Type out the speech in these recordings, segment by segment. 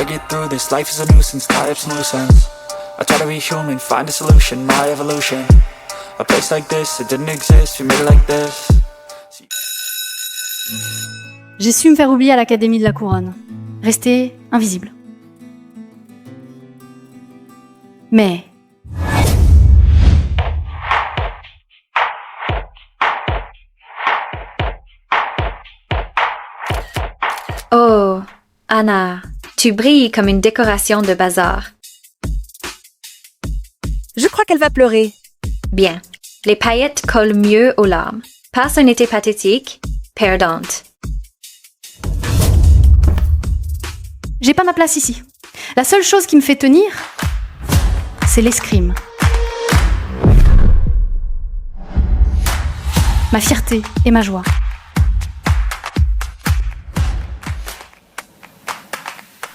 gotta get through this, life is a nuisance, tie up some loose ends. I try to be human, find a solution, my evolution. A place like this, it didn't exist, we made it like this. J'ai su me faire oublier à l'Académie de la Couronne. Rester invisible. Mais... Oh, Anna, tu brilles comme une décoration de bazar. Je crois qu'elle va pleurer. Bien, les paillettes collent mieux aux larmes. Passe un été pathétique, perdante. J'ai pas ma place ici. La seule chose qui me fait tenir, c'est l'escrime. Ma fierté et ma joie.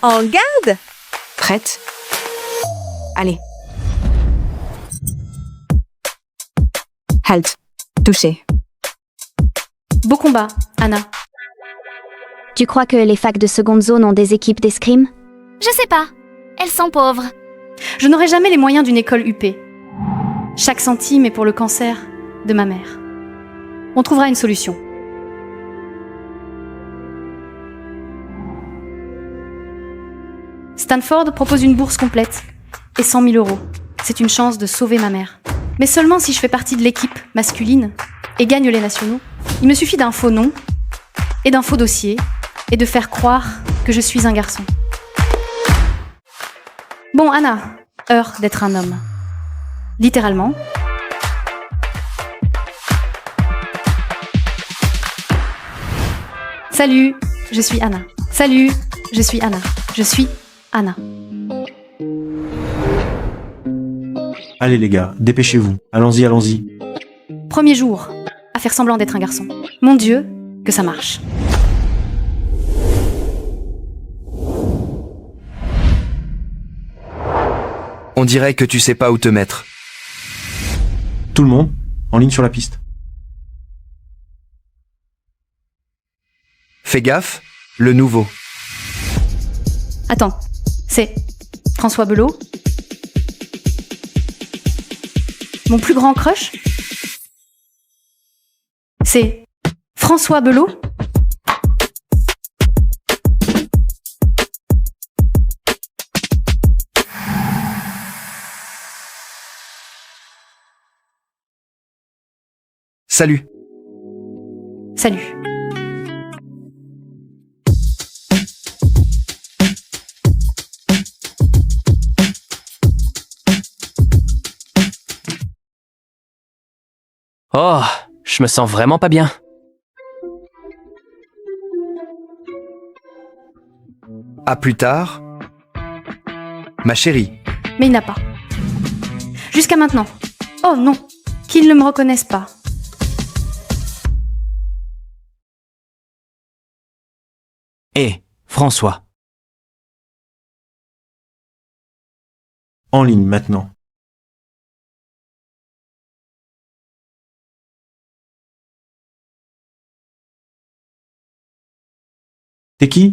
En garde! Prête? Allez. Halt. Touché. Beau combat, Anna. Tu crois que les facs de seconde zone ont des équipes d'escrime? Je sais pas. Elles sont pauvres. Je n'aurai jamais les moyens d'une école UP. Chaque centime est pour le cancer de ma mère. On trouvera une solution. Stanford propose une bourse complète et 100 000 €. C'est une chance de sauver ma mère. Mais seulement si je fais partie de l'équipe masculine et gagne les nationaux. Il me suffit d'un faux nom et d'un faux dossier et de faire croire que je suis un garçon. Bon, Anna, heure d'être un homme. Littéralement. Salut, je suis Anna. Salut, je suis Anna. Je suis Anna. Allez les gars, dépêchez-vous. Allons-y, allons-y. Premier jour à faire semblant d'être un garçon. Mon Dieu, que ça marche. On dirait que tu sais pas où te mettre. Tout le monde, en ligne sur la piste. Fais gaffe, le nouveau. Attends, c'est François Belot? Mon plus grand crush? C'est François Belot? Salut. Salut. Oh, je me sens vraiment pas bien. À plus tard. Ma chérie. Mais il n'a pas. Jusqu'à maintenant. Oh non, qu'il ne me reconnaisse pas. Et François. En ligne maintenant. T'es qui?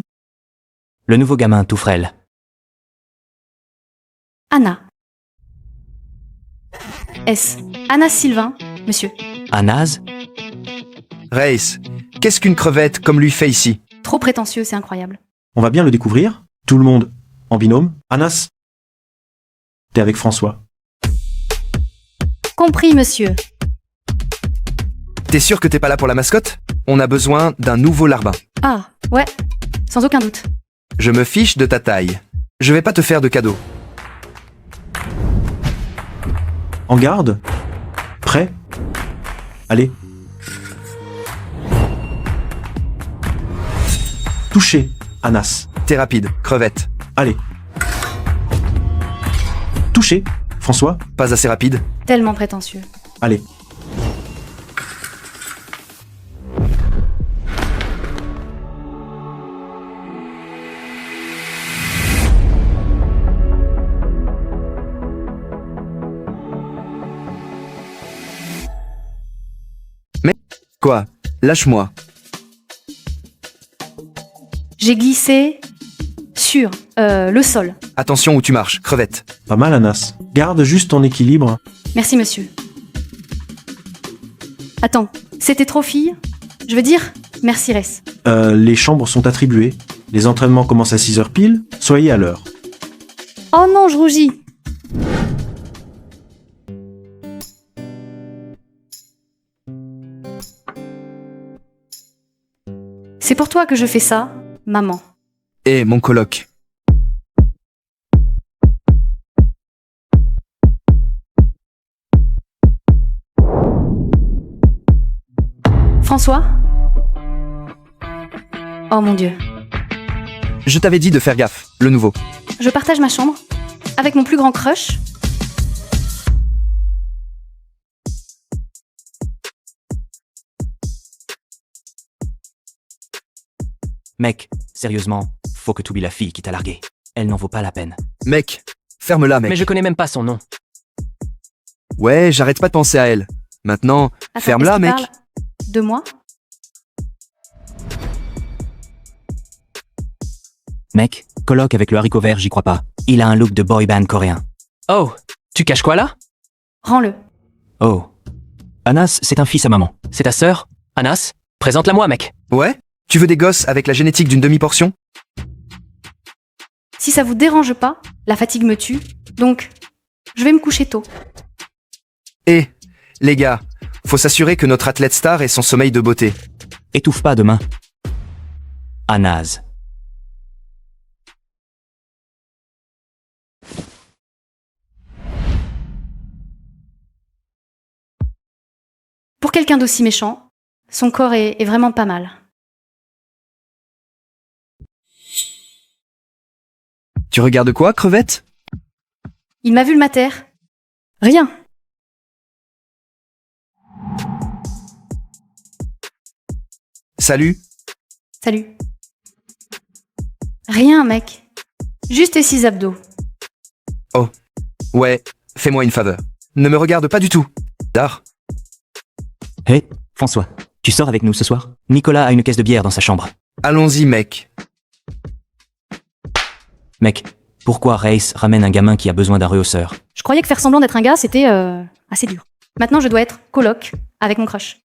Le nouveau gamin tout frêle. Anna. S. Anna Sylvain, monsieur. Anaz? Race, qu'est-ce qu'une crevette comme lui fait ici? Trop prétentieux, c'est incroyable. On va bien le découvrir. Tout le monde en binôme. Anas, t'es avec François. Compris, monsieur. T'es sûr que t'es pas là pour la mascotte? On a besoin d'un nouveau larbin. Ah, ouais, sans aucun doute. Je me fiche de ta taille. Je vais pas te faire de cadeau. En garde? Prêt? Allez. Touché, Anas. T'es rapide, crevette. Allez. Touché, François. Pas assez rapide. Tellement prétentieux. Allez. Mais quoi? Lâche-moi. J'ai glissé sur Le sol. Attention où tu marches, crevette. Pas mal, Anas. Garde juste ton équilibre. Merci, monsieur. Attends, c'était trop, fille? Je veux dire, merci, Ress. Les chambres sont attribuées. Les entraînements commencent à 6h pile. Soyez à l'heure. Oh non, je rougis. C'est pour toi que je fais ça, maman. Eh, mon coloc. François? Oh mon Dieu. Je t'avais dit de faire gaffe, le nouveau. Je partage ma chambre avec mon plus grand crush. Mec, sérieusement, faut que t'oublies la fille qui t'a largué. Elle n'en vaut pas la peine. Mec, ferme-la, mec. Mais je connais même pas son nom. Ouais, j'arrête pas de penser à elle. Maintenant, Attends, ferme-la, est-ce qu'il mec. parle de moi? Mec, colloque avec le haricot vert, j'y crois pas. Il a un look de boy band coréen. Oh, tu caches quoi là? Rends-le. Oh. Anas, c'est un fils à maman. C'est ta sœur? Anas, présente-la moi, mec. Ouais? Tu veux des gosses avec la génétique d'une demi-portion? Si ça vous dérange pas, la fatigue me tue, donc je vais me coucher tôt. Eh, les gars, faut s'assurer que notre athlète star ait son sommeil de beauté. Étouffe pas demain. Anas. Pour quelqu'un d'aussi méchant, son corps est vraiment pas mal. Tu regardes quoi, crevette? Il m'a vu le mater. Rien. Salut. Salut. Rien, mec. Juste tes 6 abdos. Oh. Ouais, fais-moi une faveur. Ne me regarde pas du tout. Dar. Hé, François, tu sors avec nous ce soir? Nicolas a une caisse de bière dans sa chambre. Allons-y, mec. Mec, pourquoi Reis ramène un gamin qui a besoin d'un rehausseur? Je croyais que faire semblant d'être un gars, c'était assez dur. Maintenant, je dois être coloc avec mon crush.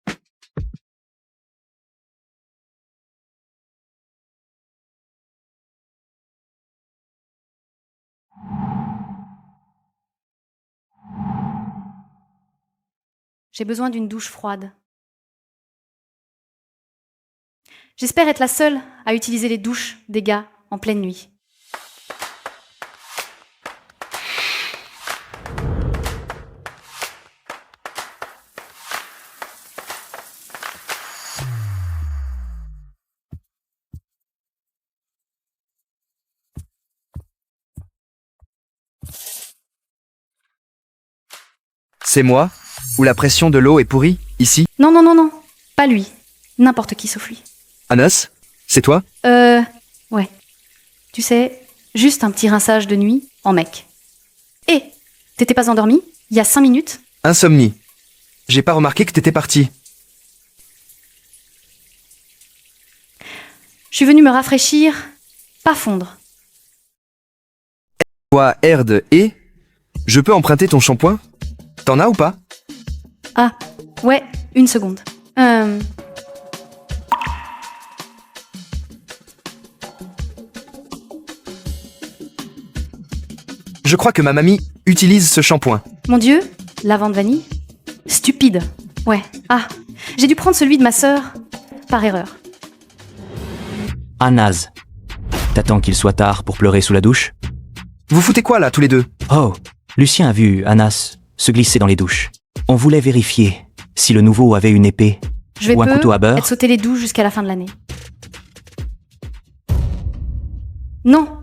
J'ai besoin d'une douche froide. J'espère être la seule à utiliser les douches des gars en pleine nuit. C'est moi? Ou la pression de l'eau est pourrie, ici? Non, non, non, non. Pas lui. N'importe qui sauf lui. Anas? C'est toi? Ouais. Tu sais, juste un petit rinçage de nuit en mec. Hé, t'étais pas endormi il y a 5 minutes? Insomnie. J'ai pas remarqué que t'étais parti. Je suis venue me rafraîchir, pas fondre. Quoi, Erde et? Je peux emprunter ton shampoing? T'en as ou pas? Ah, ouais, une seconde. Je crois que ma mamie utilise ce shampoing. Mon Dieu, lavande vanille? Stupide. Ouais. Ah, j'ai dû prendre celui de ma sœur, par erreur. Anas. T'attends qu'il soit tard pour pleurer sous la douche? Vous foutez quoi là, tous les deux? Oh, Lucien a vu Anas se glisser dans les douches. On voulait vérifier si le nouveau avait une épée Je vais ou un couteau à beurre. être sauter les douches jusqu'à la fin de l'année. Non,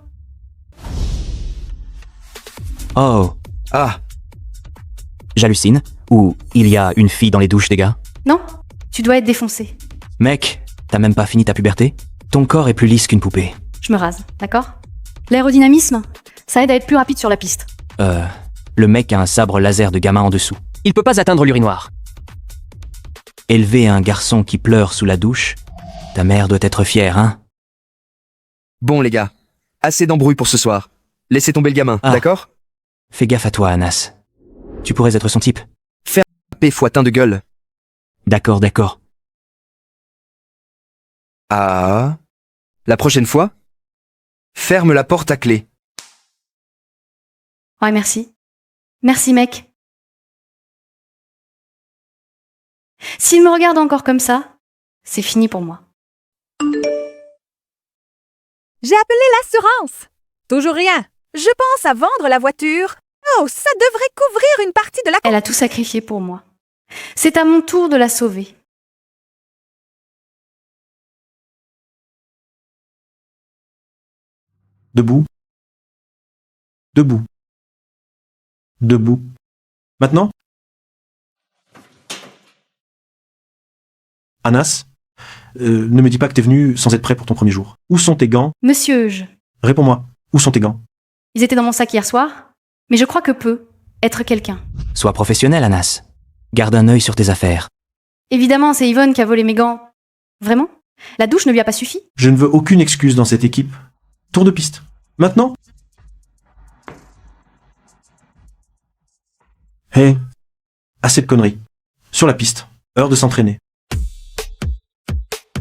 Oh, Ah, j'hallucine. Ou il y a une fille dans les douches des gars? non, tu dois être défoncé. Mec, t'as même pas fini ta puberté? Ton corps est plus lisse qu'une poupée. Je me rase, d'accord? L'aérodynamisme, ça aide à être plus rapide sur la piste. Le mec a un sabre laser de gamin en dessous. Il peut pas atteindre l'urinoir. Élever un garçon qui pleure sous la douche, ta mère doit être fière, hein? bon les gars. Assez d'embrouille pour ce soir. Laissez tomber le gamin, Ah. d'accord? Fais gaffe à toi, Anas. Tu pourrais être son type. Paix foitin de gueule. D'accord, d'accord. Ah. La prochaine fois, ferme la porte à clé. Ouais, merci. Merci, mec. S'il me regarde encore comme ça, c'est fini pour moi. J'ai appelé l'assurance. Toujours rien. Je pense à vendre la voiture. Oh, ça devrait couvrir une partie de la... Elle a tout sacrifié pour moi. C'est à mon tour de la sauver. Debout. Debout. Debout. Maintenant? Anas, ne me dis pas que t'es venu sans être prêt pour ton premier jour. Où sont tes gants? Monsieur Euge, Réponds-moi. Où sont tes gants? ils étaient dans mon sac hier soir, mais je crois que peut être quelqu'un. Sois professionnel, Anas. Garde un œil sur tes affaires. Évidemment, c'est Yvonne qui a volé mes gants. Vraiment? La douche ne lui a pas suffi? Je ne veux aucune excuse dans cette équipe. Tour de piste. Maintenant? Hé, assez de conneries. Sur la piste. Heure de s'entraîner.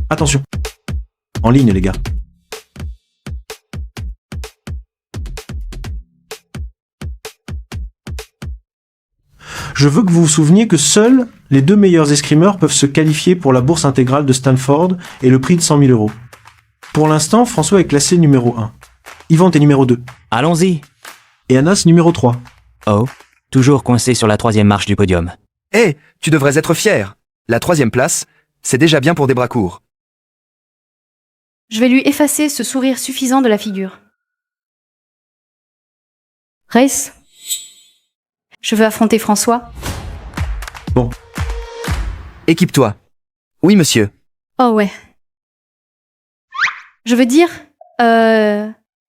Attention. En ligne, les gars. Je veux que vous vous souveniez que seuls les 2 meilleurs escrimeurs peuvent se qualifier pour la bourse intégrale de Stanford et le prix de 100 000 euros. Pour l'instant, François est classé numéro 1. Yvan est numéro 2. Allons-y. Et Anas numéro 3. Oh, toujours coincé sur la 3e marche du podium. Hé, tu devrais être fier. La 3e place, c'est déjà bien pour des bras courts. Je vais lui effacer ce sourire suffisant de la figure. Race, je veux affronter François. Bon, Équipe-toi. Oui, monsieur. Oh ouais. Je veux dire,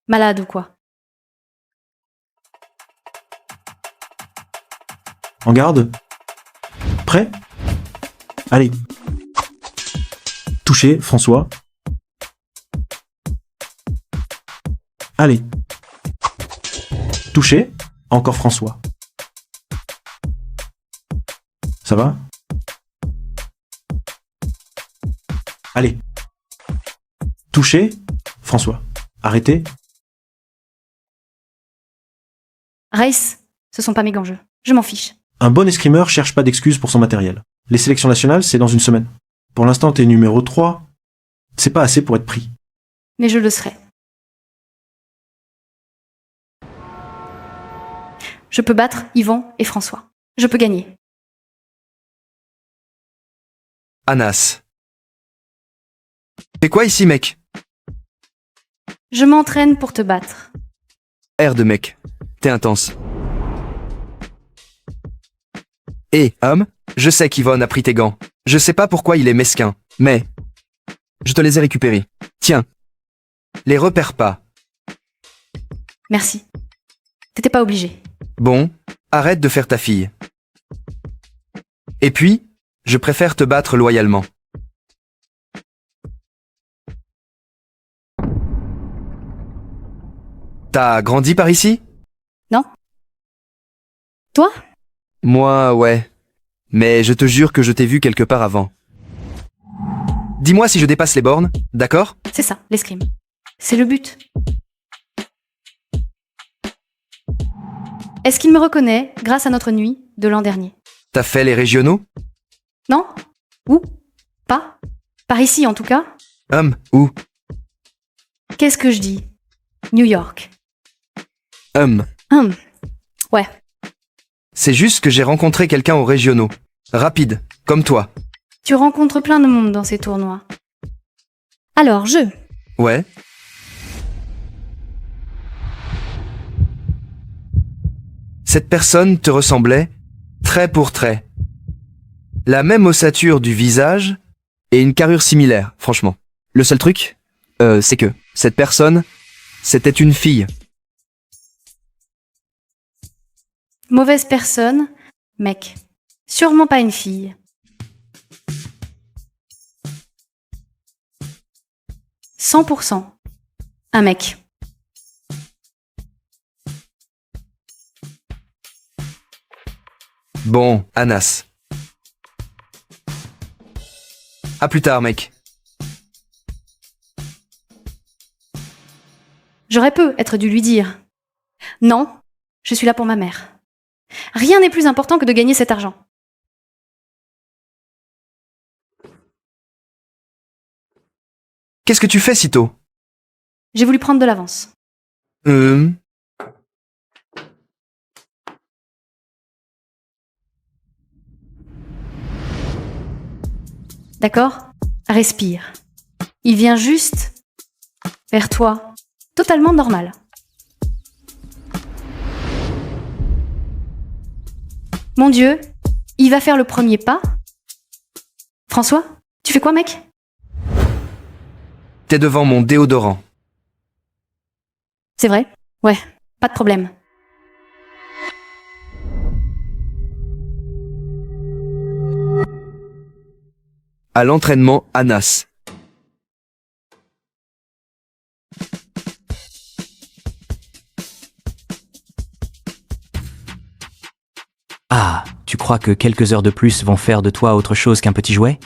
malade ou quoi. en garde. Prêt? Allez. Touché, François. Allez. Touché, encore François. Ça va? Allez. Touché, François. Arrêtez. Race, ce sont pas mes gants jeux. Je m'en fiche. Un bon escrimeur cherche pas d'excuses pour son matériel. Les sélections nationales, c'est dans une semaine. Pour l'instant, t'es numéro 3. C'est pas assez pour être pris. Mais je le serai. Je peux battre Yvan et François. Je peux gagner. Anas. Fais quoi ici, mec? Je m'entraîne pour te battre. Air de mec. T'es intense. Hé, homme, je sais qu'Yvonne a pris tes gants. Je sais pas pourquoi il est mesquin, mais... Je te les ai récupérés. Tiens. Les repère pas. Merci. T'étais pas obligé. Bon, arrête de faire ta fille. Et puis, je préfère te battre loyalement. T'as grandi par ici? Non? Toi? Moi, ouais. Mais je te jure que je t'ai vu quelque part avant. Dis-moi si je dépasse les bornes, d'accord? C'est ça, l'escrime. C'est le but. Est-ce qu'il me reconnaît grâce à notre nuit de l'an dernier? T'as fait les régionaux? Non? Où? Pas? Par ici en tout cas? Où? Qu'est-ce que je dis? New York. Ouais. C'est juste que j'ai rencontré quelqu'un aux régionaux. Rapide, comme toi. Tu rencontres plein de monde dans ces tournois. Alors, Ouais. Cette personne te ressemblait, trait pour trait. La même ossature du visage et une carrure similaire, franchement. Le seul truc, c'est que cette personne, c'était une fille. Mauvaise personne, mec. Sûrement pas une fille. « 100%. Un mec. Bon, Anas. À plus tard, mec. J'aurais peu être dû lui dire. Non, je suis là pour ma mère. Rien n'est plus important que de gagner cet argent. Qu'est-ce que tu fais si tôt? J'ai voulu prendre de l'avance. D'accord? Respire. Il vient juste vers toi, totalement normal. Mon Dieu, il va faire le premier pas. François, tu fais quoi, mec? T'es devant mon déodorant. C'est vrai? Ouais, pas de problème. À l'entraînement, Anas. Ah, tu crois que quelques heures de plus vont faire de toi autre chose qu'un petit jouet?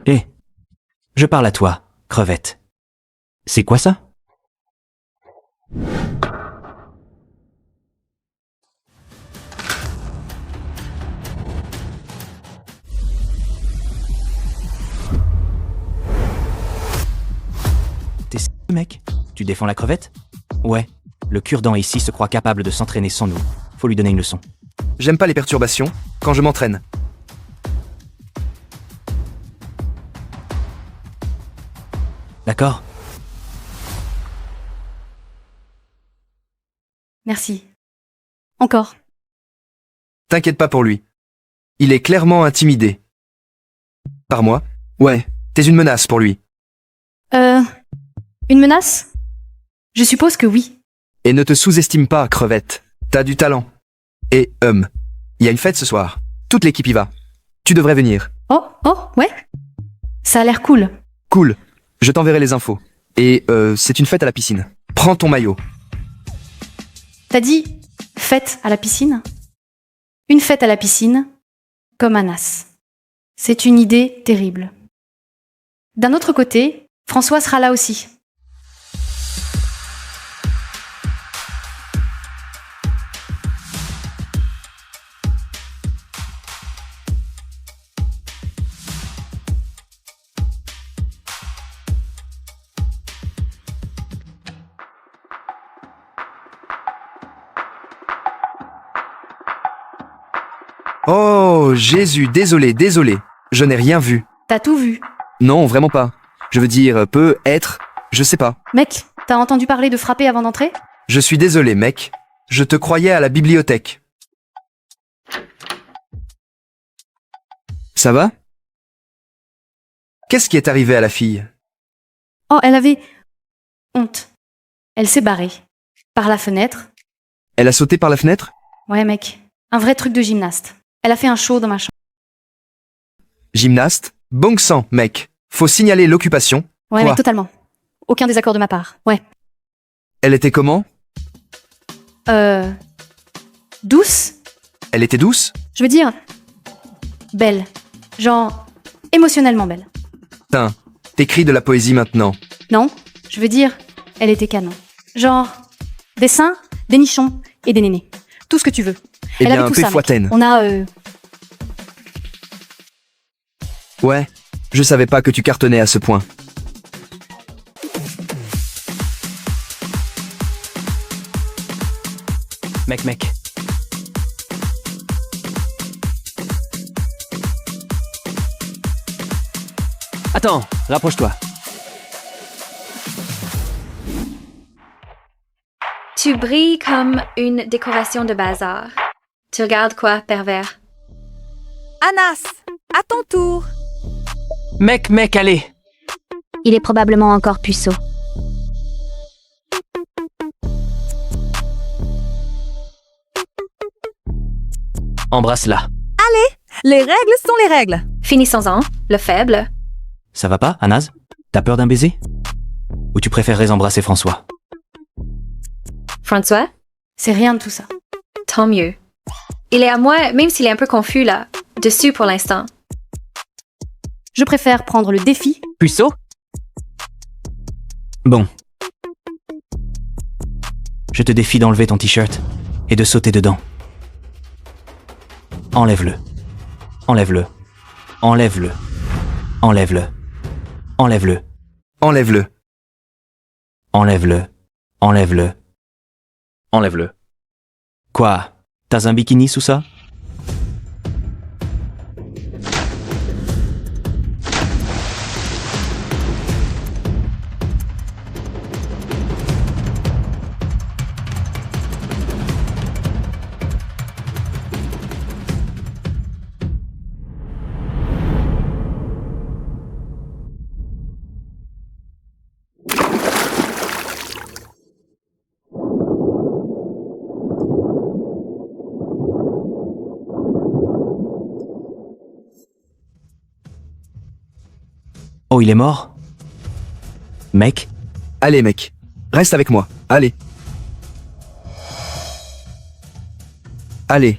Hé, je parle à toi, crevette. C'est quoi ça? T'es sérieux, mec? Tu défends la crevette? Ouais, le cure-dent ici se croit capable de s'entraîner sans nous. Faut lui donner une leçon. J'aime pas les perturbations quand je m'entraîne. D'accord? Merci. Encore. T'inquiète pas pour lui. Il est clairement intimidé. Par moi? Ouais, t'es une menace pour lui. Une menace? Je suppose que oui. Et ne te sous-estime pas, crevette. T'as du talent. Et, il y a une fête ce soir. Toute l'équipe y va. Tu devrais venir. Oh, ouais. Ça a l'air cool. Cool. Je t'enverrai les infos. Et, c'est une fête à la piscine. Prends ton maillot. T'as dit fête à la piscine? Une fête à la piscine, comme Anas. C'est une idée terrible. D'un autre côté, François sera là aussi. Oh, Jésus, désolé. Je n'ai rien vu. T'as tout vu. Non, vraiment pas. Je veux dire, peut être, je sais pas. Mec, t'as entendu parler de frapper avant d'entrer? Je suis désolé, mec. Je te croyais à la bibliothèque. Ça va? Qu'est-ce qui est arrivé à la fille? Oh, elle avait honte. Elle s'est barrée. Par la fenêtre. Elle a sauté par la fenêtre? Ouais, mec. Un vrai truc de gymnaste. Elle a fait un show dans ma chambre. Gymnaste? Bon sang, mec. Faut signaler l'occupation. Ouais, Quoi? mec, totalement. Aucun désaccord de ma part. Ouais. Elle était comment? Douce? Elle était douce? Je veux dire, belle. Genre, émotionnellement belle. Putain, t'écris de la poésie maintenant. Non, je veux dire, elle était canon. Genre, des seins, des nichons et des nénés. Tout ce que tu veux. Eh Elle bien, avait tout ça, mec. Péfoitaine. On a, Ouais, je savais pas que tu cartonnais à ce point. Mec. Attends, rapproche-toi. Tu brilles comme une décoration de bazar. Tu regardes quoi, pervers? Anas, à ton tour. Mec, allez. Il est probablement encore puceau. Embrasse-la. Les règles sont les règles. Finissons-en, le faible. Ça va pas, Anas? T'as peur d'un baiser? Ou tu préférerais embrasser François? François, c'est rien de tout ça. tant mieux. Il est à moi, même s'il est un peu confus là. Dessus pour l'instant. Je préfère prendre le défi. Puceau? Bon. Je te défie d'enlever ton t-shirt et de sauter dedans. Enlève-le. Enlève-le. Enlève-le. Enlève-le. Enlève-le. Enlève-le. Enlève-le. Enlève-le. Enlève-le. Quoi? T'as un bikini sous ça? Oh, il est mort? Mec? Allez, mec. Reste avec moi. Allez. Allez.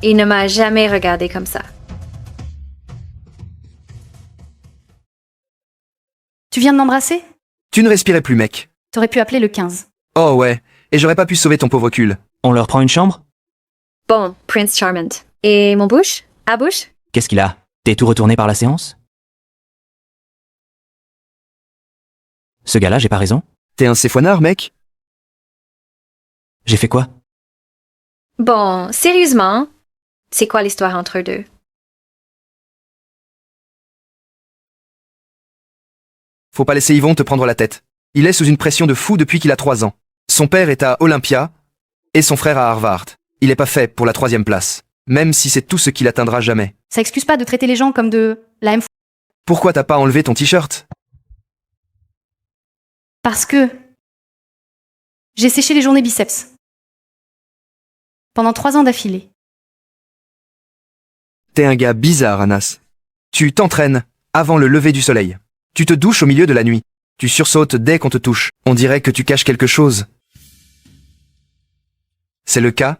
Il ne m'a jamais regardé comme ça. Tu viens de m'embrasser? Tu ne respirais plus, mec. T'aurais pu appeler le 15. Oh ouais. Et j'aurais pas pu sauver ton pauvre cul. On leur prend une chambre? Bon, Prince Charmant. Et mon bouche? À bouche? Qu'est-ce qu'il a? T'es tout retourné par la séance? Ce gars-là, j'ai pas raison? T'es un séfoinard, mec? J'ai fait quoi? Bon, sérieusement, c'est quoi l'histoire entre eux deux? Faut pas laisser Yvon te prendre la tête. Il est sous une pression de fou depuis qu'il a 3 ans. Son père est à Olympia et son frère à Harvard. Il est pas fait pour la 3e place, même si c'est tout ce qu'il atteindra jamais. Ça excuse pas de traiter les gens comme de la M. Pourquoi t'as pas enlevé ton t-shirt? Parce que j'ai séché les journées biceps. Pendant 3 ans d'affilée. T'es un gars bizarre, Anas. Tu t'entraînes avant le lever du soleil. Tu te douches au milieu de la nuit. Tu sursautes dès qu'on te touche. On dirait que tu caches quelque chose. C'est le cas?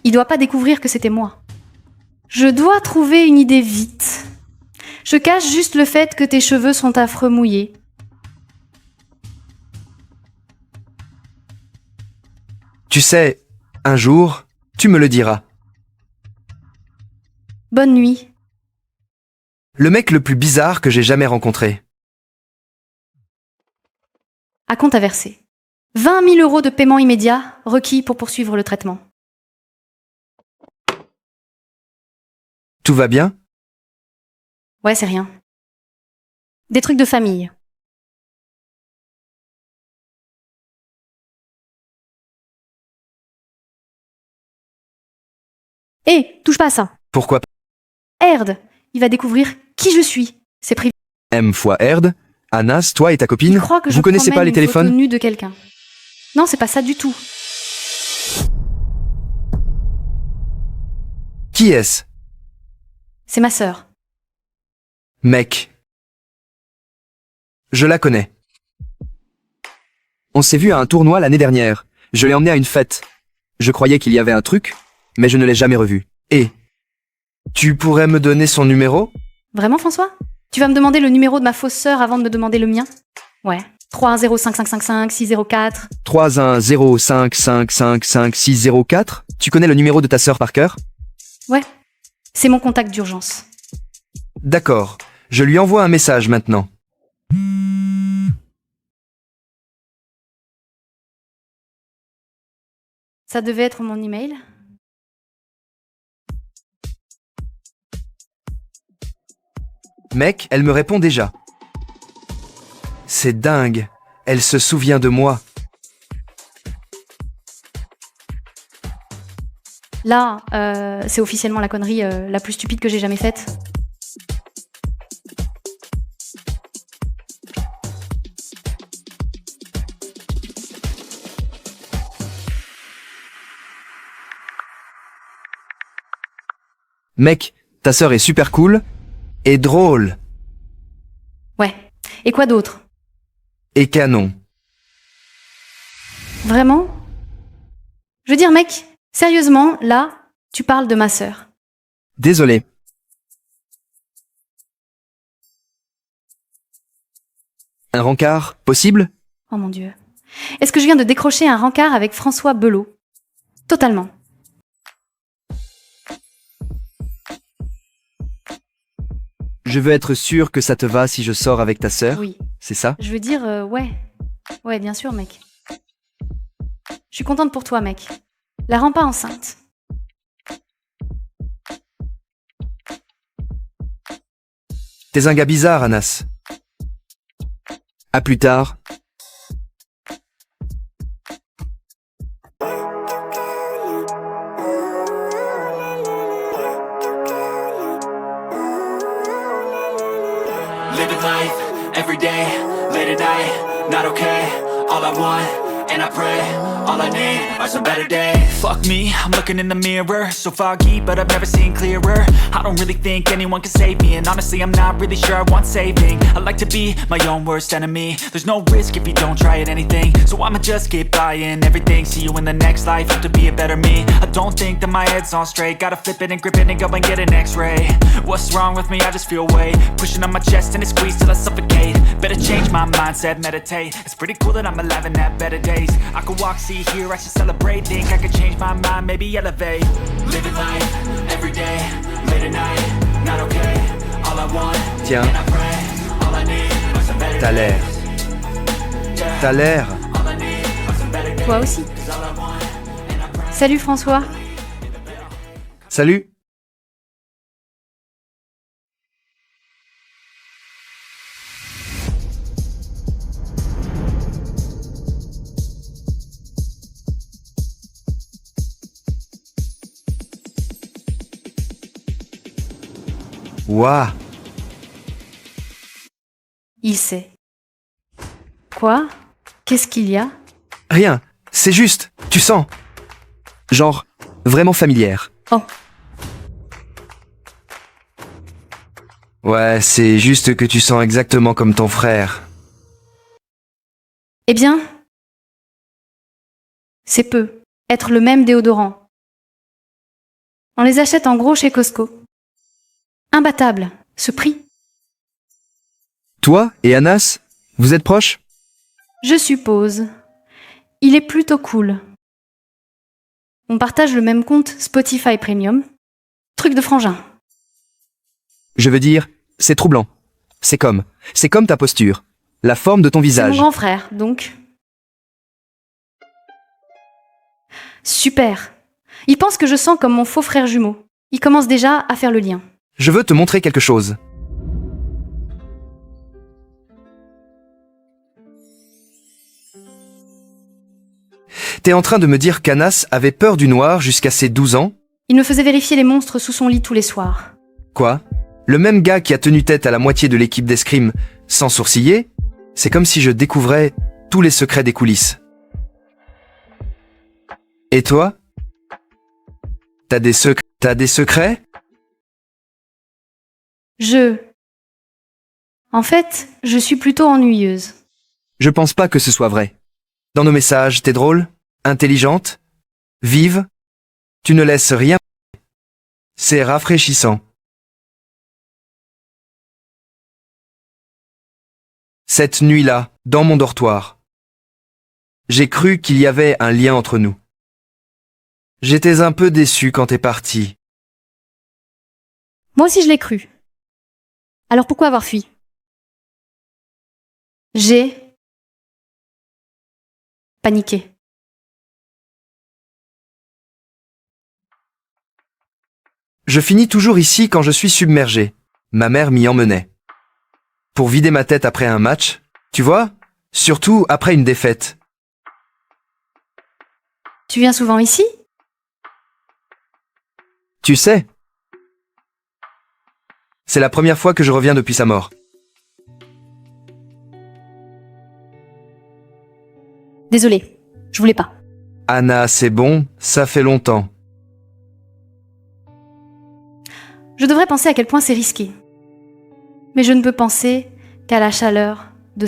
Il doit pas découvrir que c'était moi. Je dois trouver une idée vite. Je cache juste le fait que tes cheveux sont affreux mouillés. Tu sais, un jour, tu me le diras. Bonne nuit. Le mec le plus bizarre que j'ai jamais rencontré. À compte à verser. 20 000 € de paiement immédiat requis pour poursuivre le traitement. Tout va bien? Ouais, c'est rien. Des trucs de famille. Hé, touche pas à ça. Pourquoi pas? Erd, il va découvrir qui je suis. C'est privé. M fois Erd, Anas, toi et ta copine, Il croit que je vous connaissez promène pas les une photo téléphones? nue de quelqu'un. Non, c'est pas ça du tout. Qui est-ce? C'est ma sœur. Mec. Je la connais. On s'est vu à un tournoi l'année dernière. Je l'ai emmené à une fête. Je croyais qu'il y avait un truc, mais je ne l'ai jamais revu. Et tu pourrais me donner son numéro? Vraiment, François? Tu vas me demander le numéro de ma fausse sœur avant de me demander le mien? Ouais. 3105555 604. 3105555 Tu connais le numéro de ta sœur par cœur? Ouais. C'est mon contact d'urgence. D'accord. Je lui envoie un message maintenant. Ça devait être mon email. Mec, elle me répond déjà. C'est dingue. Elle se souvient de moi. Là, c'est officiellement la connerie la plus stupide que j'ai jamais faite. Mec, ta sœur est super cool et drôle. Ouais. Et quoi d'autre? Et canon. Vraiment? Je veux dire, mec, sérieusement, là, tu parles de ma sœur. Désolé. Un rencard, possible? Oh mon Dieu. Est-ce que je viens de décrocher un rencard avec François Belot? Totalement. Je veux être sûr que ça te va si je sors avec ta sœur. Oui. C'est ça? Je veux dire, ouais. Ouais, bien sûr, mec. Je suis contente pour toi, mec. La rends pas enceinte. T'es un gars bizarre, Anas. À plus tard. Living life, every day, late at night, not okay. All I want, and I pray, all I need are some better days. Fuck me, I'm looking in the mirror, so foggy, but I've never seen clearer. I don't really think anyone can save me, and honestly I'm not really sure I want saving. I like to be my own worst enemy. There's no risk if you don't try at anything, so I'ma just keep buying everything. See you in the next life, have to be a better me. I don't think that my head's on straight, gotta flip it and grip it and go and get an x-ray. What's wrong with me? I just feel weight pushing on my chest and it squeezes till I suffocate. Better change my mindset, meditate. It's pretty cool that I'm alive and have better days. I could walk, see, hear, I should celebrate. Think I could change my mind, maybe elevate. Living life, every day, late at night, not okay. All I want, Tiens, and I pray, all I need are some better t'as l'air. days. T'as l'air. All I need are some better days. Toi aussi. 'Cause all I want, and I pray. Salut François. Salut. Ouah. Il sait. Quoi? Qu'est-ce qu'il y a? Rien. C'est juste. Tu sens. Genre, vraiment familière. Oh. Ouais, c'est juste que tu sens exactement comme ton frère. Eh bien, c'est peu. Être le même déodorant. On les achète en gros chez Costco. Imbattable, ce prix. Toi et Anas, vous êtes proches? Je suppose. Il est plutôt cool. On partage le même compte Spotify Premium. Truc de frangin. Je veux dire, c'est troublant. C'est comme ta posture. La forme de ton C'est mon visage. grand frère, donc. Super. Il pense que je sens comme mon faux frère jumeau. Il commence déjà à faire le lien. Je veux te montrer quelque chose. T'es en train de me dire qu'Anas avait peur du noir jusqu'à ses 12 ans? Il me faisait vérifier les monstres sous son lit tous les soirs. Quoi? Le même gars qui a tenu tête à la moitié de l'équipe d'escrime sans sourciller? C'est comme si je découvrais tous les secrets des coulisses. Et toi? T'as des secrets? En fait, je suis plutôt ennuyeuse. Je pense pas que ce soit vrai. Dans nos messages, t'es drôle, intelligente, vive, tu ne laisses rien. C'est rafraîchissant. Cette nuit-là, dans mon dortoir, j'ai cru qu'il y avait un lien entre nous. J'étais un peu déçu quand t'es parti. Moi aussi je l'ai cru. Alors pourquoi avoir fui? J'ai paniqué. Je finis toujours ici quand je suis submergé. Ma mère m'y emmenait. Pour vider ma tête après un match, tu vois? Surtout après une défaite. Tu viens souvent ici? Tu sais, c'est la première fois que je reviens depuis sa mort. Désolée, je voulais pas. Anna, c'est bon, ça fait longtemps. Je devrais penser à quel point c'est risqué. Mais je ne peux penser qu'à la chaleur de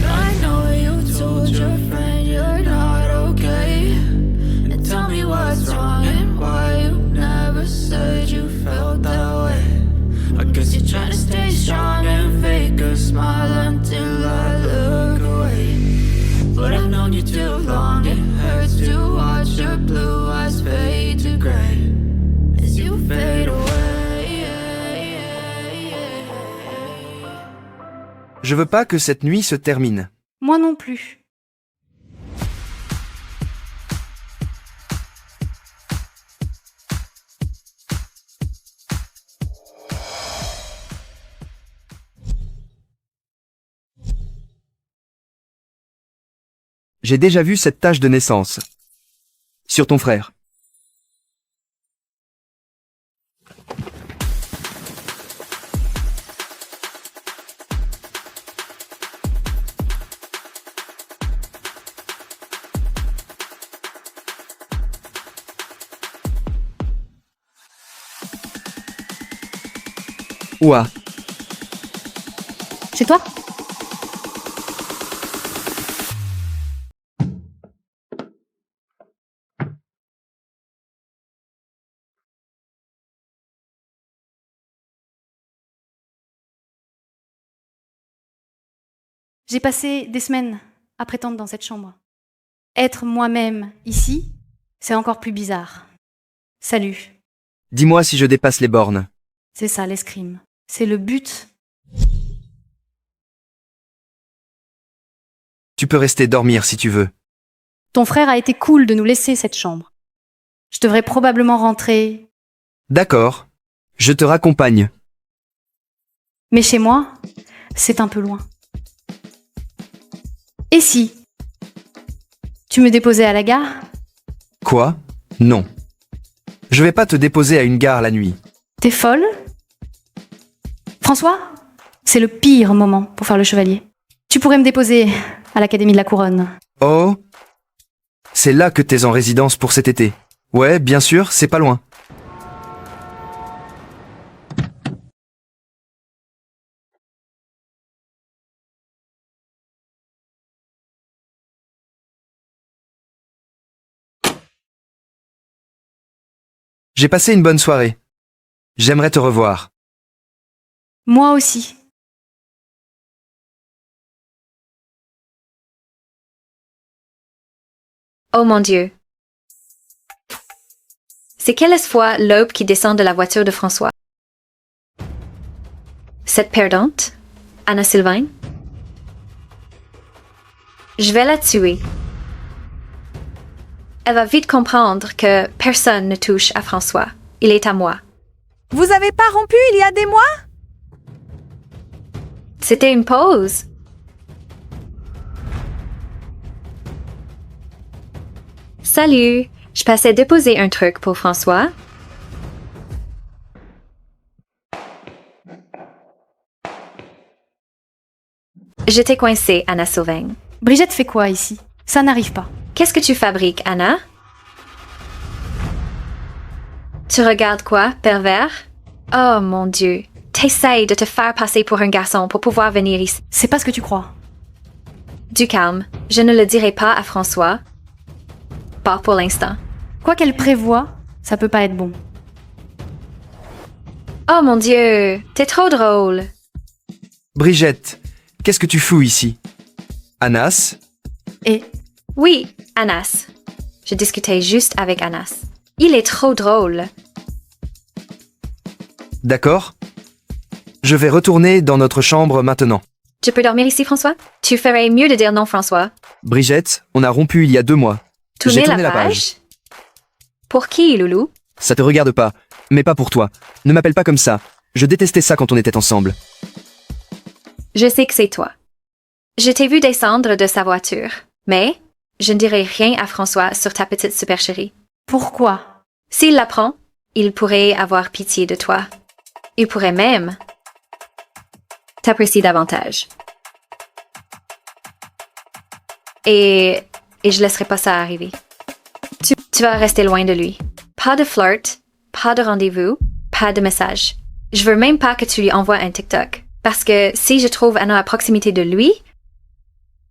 I know you told your friend you're not okay. And tell me what's wrong and why you never said you felt that way. I guess you're trying to stay strong and fake a smile until I look away. But I've known you too long, it hurts to watch your blue eyes fade to gray as you fade away. Je veux pas que cette nuit se termine. moi non plus. J'ai déjà vu cette tache de naissance. Sur ton frère. Ouah, Chez toi? J'ai passé des semaines à prétendre dans cette chambre. Être moi-même ici, c'est encore plus bizarre. Salut, dis-moi si je dépasse les bornes. c'est ça l'escrime. C'est le but. Tu peux rester dormir si tu veux. Ton frère a été cool de nous laisser cette chambre. Je devrais probablement rentrer, D'accord, je te raccompagne. mais chez moi, c'est un peu loin. Et si tu me déposais à la gare? Quoi? Non. Je vais pas te déposer à une gare la nuit. T'es folle? François, c'est le pire moment pour faire le chevalier. Tu pourrais me déposer à l'Académie de la Couronne. Oh? C'est là que t'es en résidence pour cet été. Ouais, bien sûr, c'est pas loin. J'ai passé une bonne soirée. J'aimerais te revoir. Moi aussi. Oh mon Dieu. C'est quelle fois l'aube qui descend de la voiture de François? Cette perdante, Anna Sylvain? Je vais la tuer. Elle va vite comprendre que personne ne touche à François. Il est à moi. Vous avez pas rompu il y a des mois? C'était une pause. Salut, je passais déposer un truc pour François. J'étais coincée, Anna Sylvain. Brigitte fait quoi ici? Ça n'arrive pas. Qu'est-ce que tu fabriques, Anna? Tu regardes quoi, pervers? Oh mon Dieu, t'essayes de te faire passer pour un garçon pour pouvoir venir ici. C'est pas ce que tu crois. Du calme, je ne le dirai pas à François. Pas pour l'instant. Quoi qu'elle prévoit, ça peut pas être bon. Oh mon Dieu, t'es trop drôle. Brigitte, qu'est-ce que tu fous ici? Anas? Et Oui, Anas. Je discutais juste avec Anas. Il est trop drôle. D'accord. Je vais retourner dans notre chambre maintenant. Tu peux dormir ici, François? Tu ferais mieux de dire non, François. Brigitte, on a rompu il y a 2 mois. J'ai tourné la page. Pour qui, Loulou? Ça te regarde pas, mais pas pour toi. Ne m'appelle pas comme ça. Je détestais ça quand on était ensemble. Je sais que c'est toi. Je t'ai vu descendre de sa voiture, mais je ne dirai rien à François sur ta petite supercherie. pourquoi? S'il l'apprend, il pourrait avoir pitié de toi. Il pourrait même t'apprécier davantage. Et je laisserai pas ça arriver. Tu vas rester loin de lui. Pas de flirt, pas de rendez-vous, pas de message. Je veux même pas que tu lui envoies un TikTok. Parce que si je trouve Anna à proximité de lui,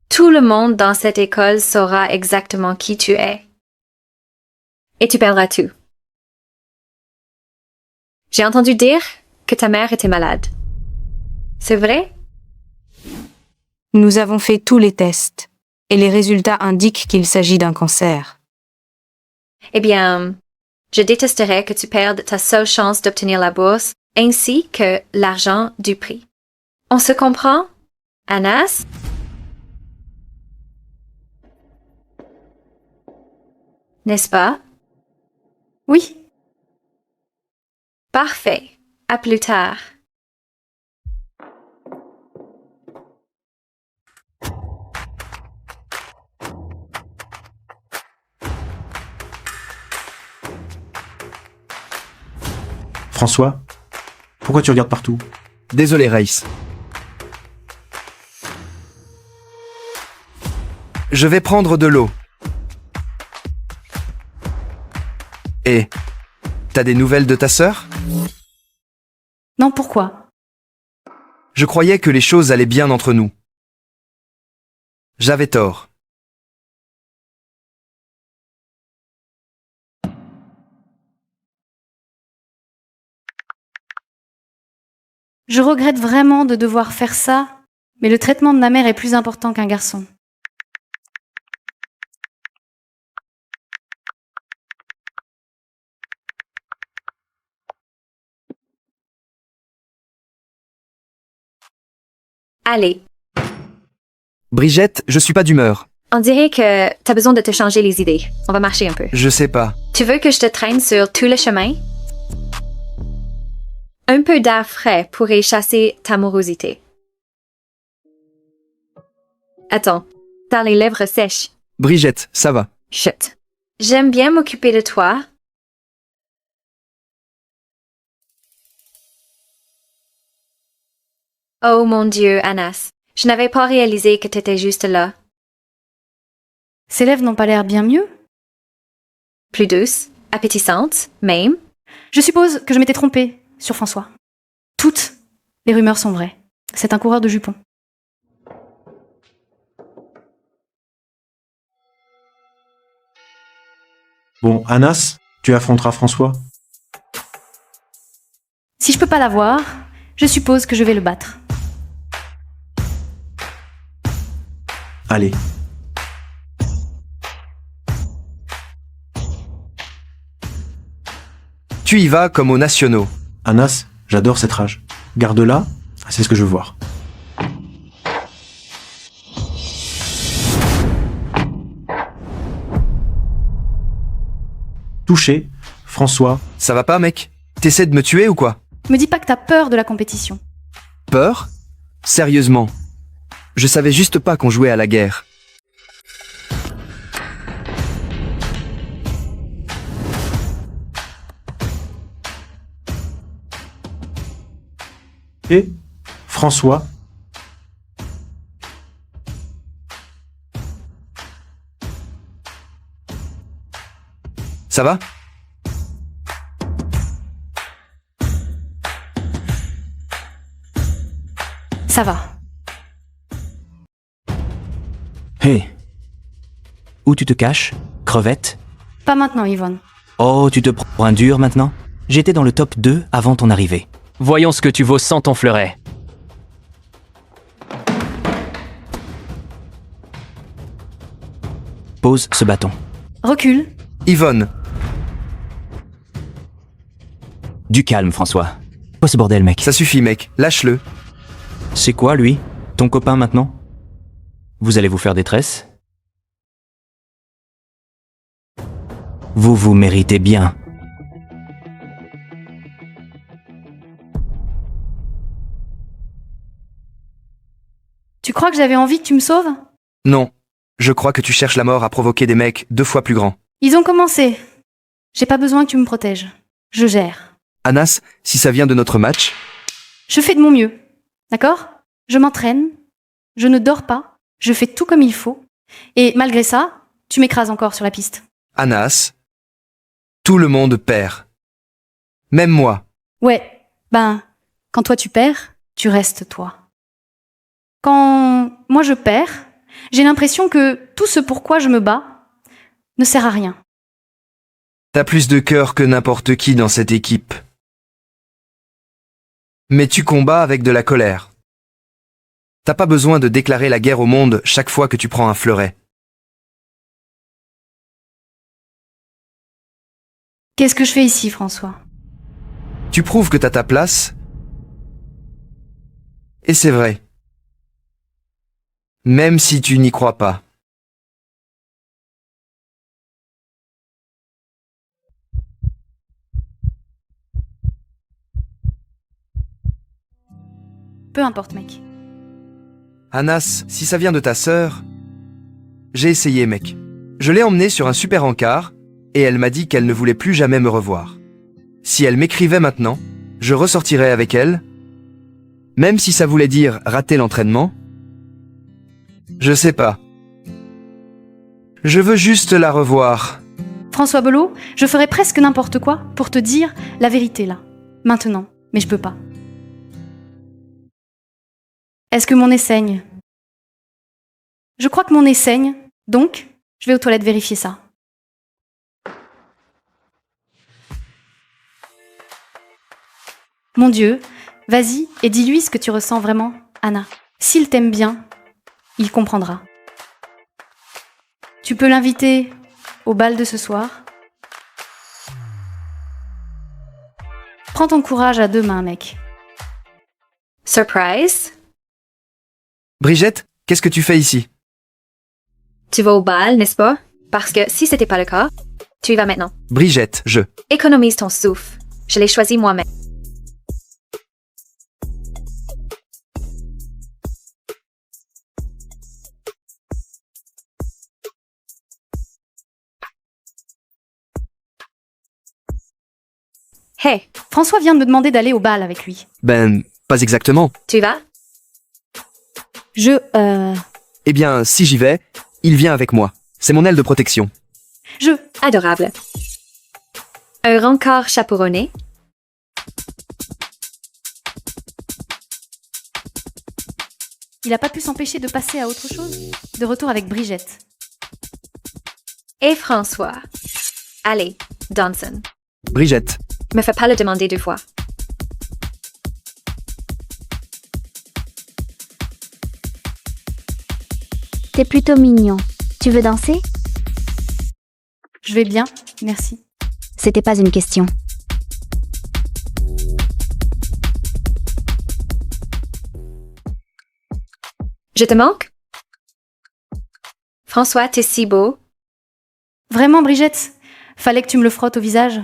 tout le monde dans cette école saura exactement qui tu es. Et tu perdras tout. J'ai entendu dire que ta mère était malade. C'est vrai? Nous avons fait tous les tests, et les résultats indiquent qu'il s'agit d'un cancer. Eh bien, je détesterais que tu perdes ta seule chance d'obtenir la bourse, ainsi que l'argent du prix. On se comprend, Anas? N'est-ce pas? Oui, Parfait. À plus tard. François, pourquoi tu regardes partout? Désolé, Race. Je vais prendre de l'eau. Et t'as des nouvelles de ta sœur? non, pourquoi? Je croyais que les choses allaient bien entre nous. J'avais tort. Je regrette vraiment de devoir faire ça, mais le traitement de ma mère est plus important qu'un garçon. Allez, Brigitte, je suis pas d'humeur. on dirait que t'as besoin de te changer les idées. On va marcher un peu. Je sais pas. Tu veux que je te traîne sur tout le chemin? Un peu d'air frais pourrait chasser ta morosité. Attends, t'as les lèvres sèches. Brigitte, ça va. Chut. J'aime bien m'occuper de toi. Oh mon Dieu, Anas. Je n'avais pas réalisé que t'étais juste là. Ses lèvres n'ont pas l'air bien mieux? Plus douce, appétissante, même. Je suppose que je m'étais trompée sur François. Toutes les rumeurs sont vraies. C'est un coureur de jupons. Bon, Anas, tu affronteras François? Si je peux pas l'avoir, je suppose que je vais le battre. Allez. Tu y vas comme aux nationaux. Anas, j'adore cette rage. Garde-la, c'est ce que je veux voir. Touché, François. Ça va pas, mec? T'essaies de me tuer ou quoi? Me dis pas que t'as peur de la compétition. Peur? Sérieusement. Je savais juste pas qu'on jouait à la guerre. Et François. Ça va? Ça va. Hé. Où tu te caches? Crevette? Pas maintenant, Yvonne. Oh, tu te prends un dur maintenant? J'étais dans le top 2 avant ton arrivée. Voyons ce que tu vaux sans ton fleuret. Pose ce bâton. Recule. Yvonne, Du calme, François. Quoi ce bordel, mec? ça suffit, mec. Lâche-le. C'est quoi, lui? Ton copain maintenant? Vous allez vous faire des tresses? Vous vous méritez bien. Tu crois que j'avais envie que tu me sauves? Non. Je crois que tu cherches la mort à provoquer des mecs 2 fois plus grands. Ils ont commencé. J'ai pas besoin que tu me protèges. Je gère. Anas, si ça vient de notre match, Je fais de mon mieux. D'accord? Je m'entraîne. Je ne dors pas. Je fais tout comme il faut. Et malgré ça, tu m'écrases encore sur la piste. Anas, tout le monde perd. Même moi. Ouais, ben, quand toi tu perds, tu restes toi. Quand moi je perds, j'ai l'impression que tout ce pourquoi je me bats ne sert à rien. T'as plus de cœur que n'importe qui dans cette équipe. Mais tu combats avec de la colère. T'as pas besoin de déclarer la guerre au monde chaque fois que tu prends un fleuret. Qu'est-ce que je fais ici, François? Tu prouves que t'as ta place. Et c'est vrai. Même si tu n'y crois pas. Peu importe, mec. Anas, si ça vient de ta sœur... J'ai essayé, mec. Je l'ai emmenée sur un super encart, et elle m'a dit qu'elle ne voulait plus jamais me revoir. Si elle m'écrivait maintenant, je ressortirais avec elle, même si ça voulait dire rater l'entraînement. Je sais pas. Je veux juste la revoir. François Belot, je ferais presque n'importe quoi pour te dire la vérité là, maintenant, mais je peux pas. Est-ce que mon nez saigne? Je crois que mon nez saigne, donc je vais aux toilettes vérifier ça. Mon Dieu, vas-y et dis-lui ce que tu ressens vraiment, Anna. S'il t'aime bien, il comprendra. Tu peux l'inviter au bal de ce soir. Prends ton courage à deux mains, mec. Surprise? Brigitte, qu'est-ce que tu fais ici? Tu vas au bal, n'est-ce pas? Parce que si c'était pas le cas, tu y vas maintenant. Brigitte, je... Économise ton souffle. Je l'ai choisi moi-même. Hey, François vient de me demander d'aller au bal avec lui. Ben, pas exactement. tu y vas? Eh bien, si j'y vais, il vient avec moi. C'est mon aile de protection. Adorable. Un rencard chaperonné. Il a pas pu s'empêcher de passer à autre chose. De retour avec Brigitte. Et François. Allez, Donson. Brigitte, Me fais pas le demander deux fois. T'es plutôt mignon. Tu veux danser? Je vais bien, merci. C'était pas une question. Je te manque? François, t'es si beau. Vraiment, Brigitte? Fallait que tu me le frottes au visage.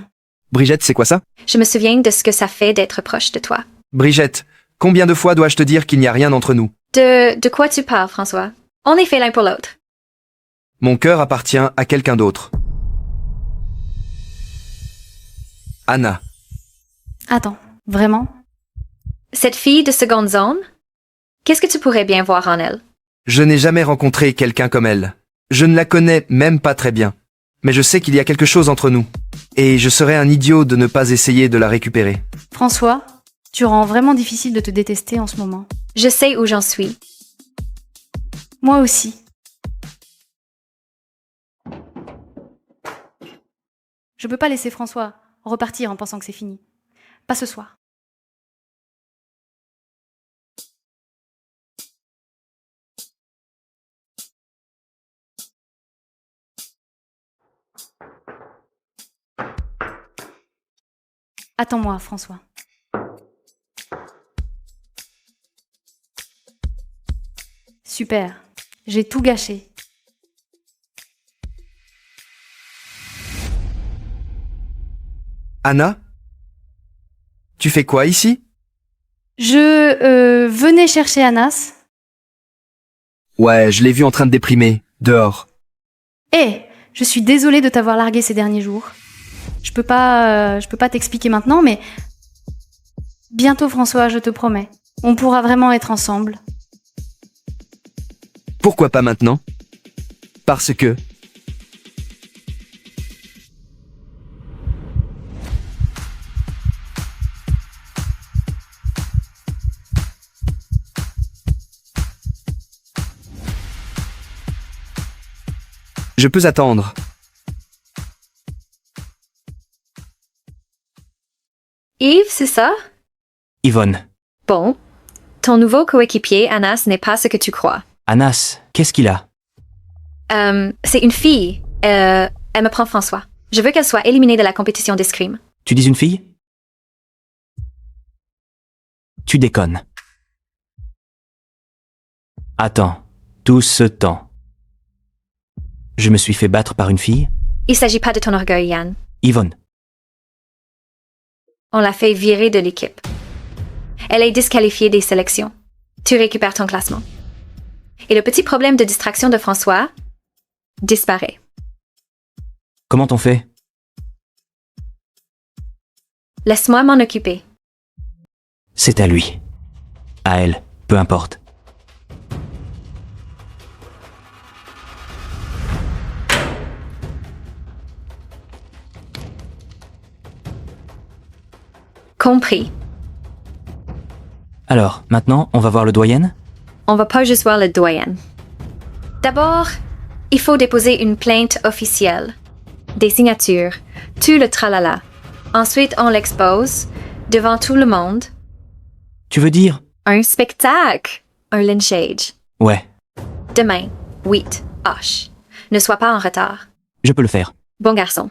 Brigitte, c'est quoi ça? Je me souviens de ce que ça fait d'être proche de toi. Brigitte, combien de fois dois-je te dire qu'il n'y a rien entre nous? De quoi tu parles, François? On est fait l'un pour l'autre. Mon cœur appartient à quelqu'un d'autre. Anna. Attends, vraiment? Cette fille de seconde zone? Qu'est-ce que tu pourrais bien voir en elle? Je n'ai jamais rencontré quelqu'un comme elle. Je ne la connais même pas très bien. Mais je sais qu'il y a quelque chose entre nous. Et je serais un idiot de ne pas essayer de la récupérer. François, tu rends vraiment difficile de te détester en ce moment. Je sais où j'en suis. Moi aussi. Je peux pas laisser François repartir en pensant que c'est fini. Pas ce soir. Attends-moi, François. Super. J'ai tout gâché. Anna? Tu fais quoi ici? Je venais chercher Anas. Ouais, je l'ai vu en train de déprimer, dehors. Eh, je suis désolée de t'avoir largué ces derniers jours. Je peux pas t'expliquer maintenant, mais bientôt, François, je te promets. On pourra vraiment être ensemble. Pourquoi pas maintenant? Parce que... Je peux attendre. Yves, c'est ça? Yvonne. Bon. Ton nouveau coéquipier, Anas, n'est pas ce que tu crois. Anas, qu'est-ce qu'il a? C'est une fille. Elle me prend François. Je veux qu'elle soit éliminée de la compétition d'escrime. Tu dis une fille? Tu déconnes. Attends, tout ce temps. Je me suis fait battre par une fille? Il s'agit pas de ton orgueil, Yann. Yvonne. On l'a fait virer de l'équipe. Elle est disqualifiée des sélections. Tu récupères ton classement. Et le petit problème de distraction de François disparaît. Comment t'on fait? Laisse-moi m'en occuper. C'est à lui. À elle, peu importe. Compris. Alors, maintenant, on va voir le doyen? On va pas juste voir le doyen. D'abord, il faut déposer une plainte officielle. Des signatures, tout le tralala. Ensuite, on l'expose devant tout le monde. Tu veux dire? Un spectacle, un lynchage. Ouais, Demain, 8 H. Ne sois pas en retard. je peux le faire. Bon garçon.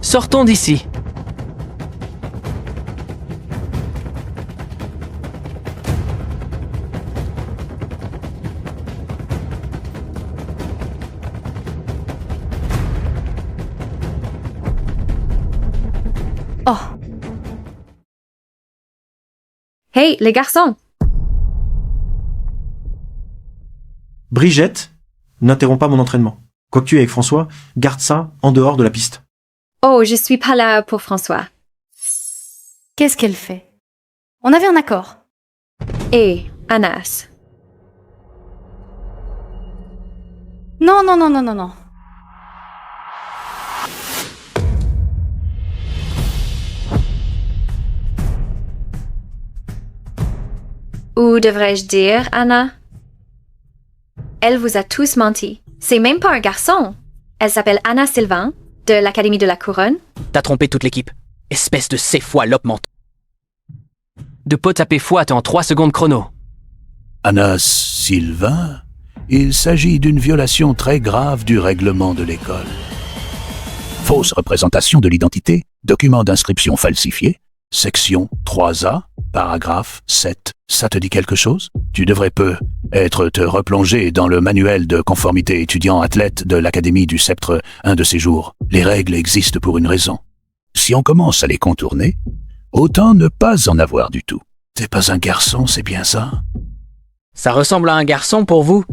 Sortons d'ici. Oh, Hey, les garçons! Brigitte, n'interromps pas mon entraînement. Quoi que tu aies avec François, garde ça en dehors de la piste. Oh, je suis pas là pour François. qu'est-ce qu'elle fait? On avait un accord. Et Anas. Non, non, non, non, non, non. Ou devrais-je dire, Anna? Elle vous a tous menti. C'est même pas un garçon. Elle s'appelle Anna Sylvain, de l'Académie de la Couronne. T'as trompé toute l'équipe. Espèce de céphalope menton. De pot taper fouette en 3 secondes chrono. Anas Sylvain, il s'agit d'une violation très grave du règlement de l'école. Fausse représentation de l'identité, document d'inscription falsifié, section 3A, paragraphe 7. Ça te dit quelque chose? Tu devrais te replonger dans le manuel de conformité étudiant-athlète de l'Académie du Sceptre un de ces jours. Les règles existent pour une raison. Si on commence à les contourner, autant ne pas en avoir du tout. T'es pas un garçon, c'est bien ça? Ça ressemble à un garçon pour vous?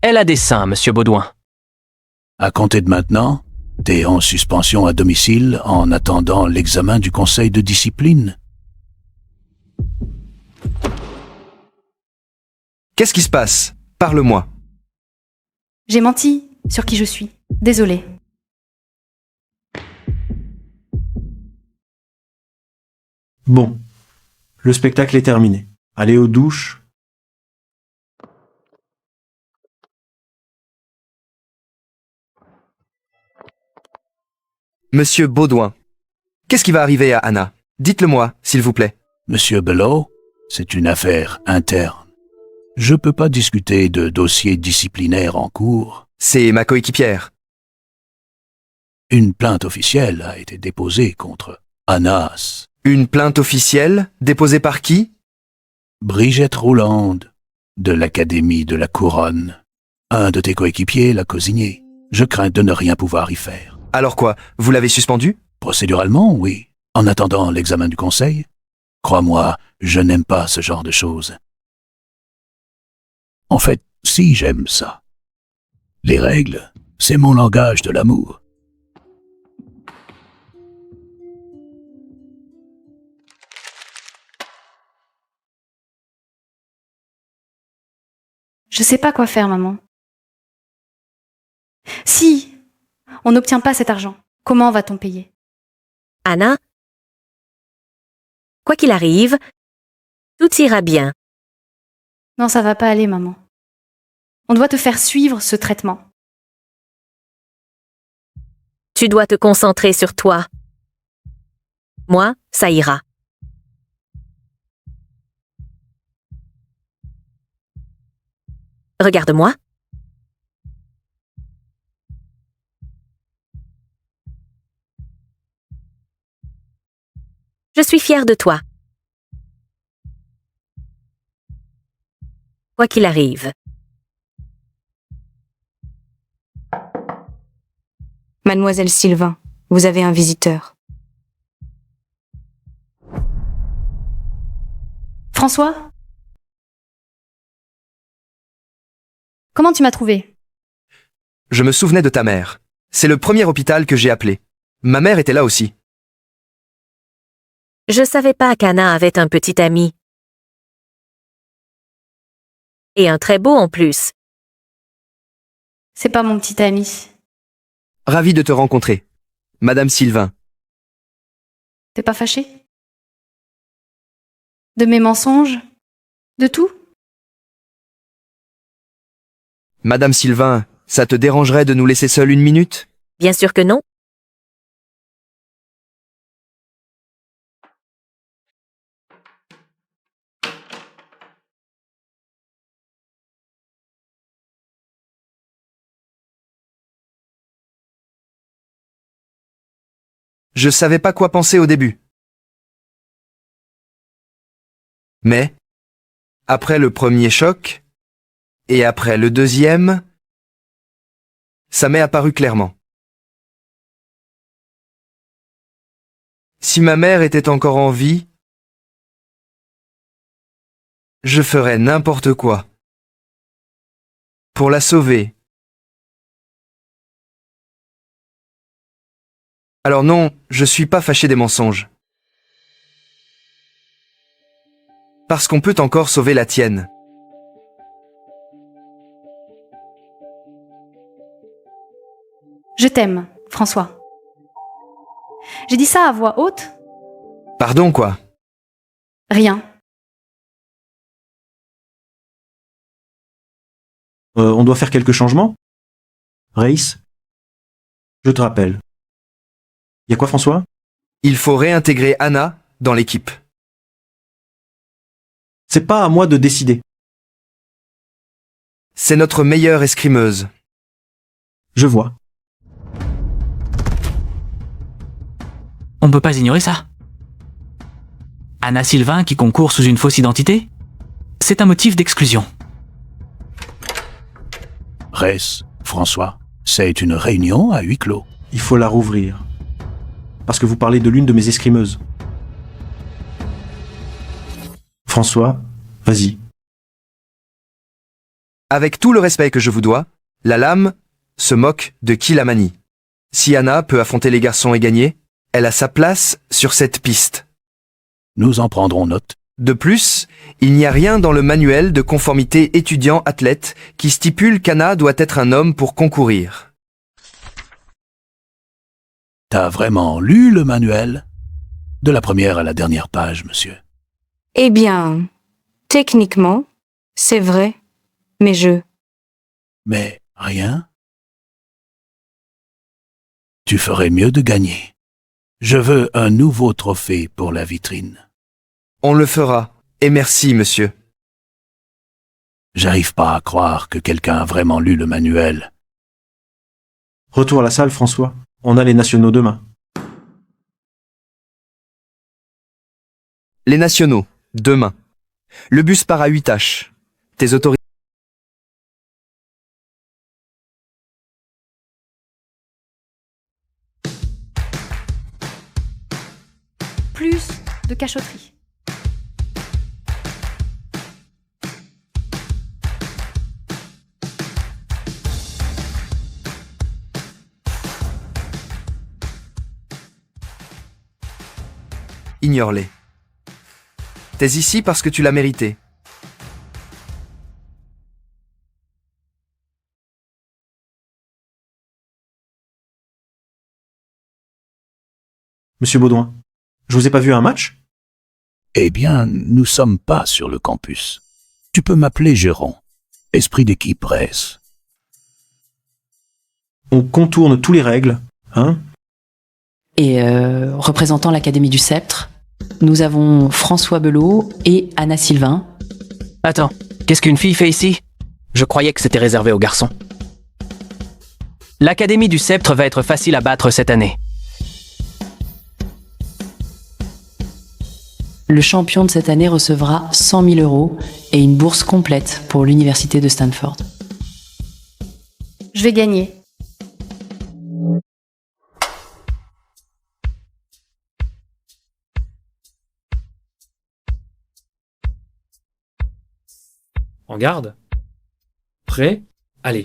Elle a des seins, monsieur Baudouin. À compter de maintenant, t'es en suspension à domicile en attendant l'examen du conseil de discipline. Qu'est-ce qui se passe? Parle-moi. J'ai menti sur qui je suis. Désolée. Bon, le spectacle est terminé. Allez aux douches. Monsieur Baudouin, qu'est-ce qui va arriver à Anna? Dites-le-moi, s'il vous plaît. Monsieur Belot, c'est une affaire interne. Je peux pas discuter de dossiers disciplinaires en cours. C'est ma coéquipière. Une plainte officielle a été déposée contre Anas. Une plainte officielle? Déposée par qui? Brigitte Rouland, de l'Académie de la Couronne. Un de tes coéquipiers l'a cosigné. Je crains de ne rien pouvoir y faire. Alors quoi? Vous l'avez suspendu? Procéduralement, oui. En attendant l'examen du conseil. Crois-moi, je n'aime pas ce genre de choses. En fait, si j'aime ça. Les règles, c'est mon langage de l'amour. Je sais pas quoi faire, maman. Si on n'obtient pas cet argent, comment va-t-on payer? Anna, quoi qu'il arrive, tout ira bien. Non, ça va pas aller, maman. On doit te faire suivre ce traitement. Tu dois te concentrer sur toi. Moi, ça ira. Regarde-moi. Je suis fière de toi. Quoi qu'il arrive. Mademoiselle Sylvain, vous avez un visiteur. François? Comment tu m'as trouvé? Je me souvenais de ta mère. C'est le premier hôpital que j'ai appelé. Ma mère était là aussi. Je savais pas qu'Anna avait un petit ami. Et un très beau en plus. C'est pas mon petit ami. Ravi de te rencontrer. Madame Sylvain. T'es pas fâché? De mes mensonges? De tout? Madame Sylvain, ça te dérangerait de nous laisser seuls une minute? Bien sûr que non. Je savais pas quoi penser au début. Mais, après le premier choc, et après le deuxième, ça m'est apparu clairement. Si ma mère était encore en vie, je ferais n'importe quoi pour la sauver. Alors non, je suis pas fâché des mensonges. Parce qu'on peut encore sauver la tienne. Je t'aime, François. J'ai dit ça à voix haute? Pardon quoi? Rien. On doit faire quelques changements? Race? Je te rappelle. Y a quoi, François? Il faut réintégrer Anna dans l'équipe. C'est pas à moi de décider. C'est notre meilleure escrimeuse. Je vois. On peut pas ignorer ça. Anna Sylvain qui concourt sous une fausse identité? C'est un motif d'exclusion. Ress, François, c'est une réunion à huis clos. Il faut la rouvrir. Parce que vous parlez de l'une de mes escrimeuses. François, vas-y. Avec tout le respect que je vous dois, la lame se moque de qui la manie. Si Anna peut affronter les garçons et gagner, elle a sa place sur cette piste. Nous en prendrons note. De plus, il n'y a rien dans le manuel de conformité étudiant-athlète qui stipule qu'Anna doit être un homme pour concourir. T'as vraiment lu le manuel? De la première à la dernière page, monsieur. Eh bien, techniquement, c'est vrai, mais Mais rien? Tu ferais mieux de gagner. Je veux un nouveau trophée pour la vitrine. On le fera, et merci, monsieur. J'arrive pas à croire que quelqu'un a vraiment lu le manuel. Retour à la salle, François. On a les nationaux demain. Les nationaux, demain. Le bus part à 8h. Tes autorités. Plus de cachotterie. Ignore-les. T'es ici parce que tu l'as mérité. Monsieur Baudouin. Je vous ai pas vu à un match? Eh bien, nous sommes pas sur le campus. Tu peux m'appeler Géron. Esprit d'équipe presse. On contourne tous les règles, hein? Et représentant l'Académie du Sceptre, nous avons François Belot et Anna Sylvain. Attends, qu'est-ce qu'une fille fait ici? Je croyais que c'était réservé aux garçons. L'Académie du Sceptre va être facile à battre cette année. Le champion de cette année recevra 100 000 € et une bourse complète pour l'université de Stanford. Je vais gagner. En garde. Prêt? Allez.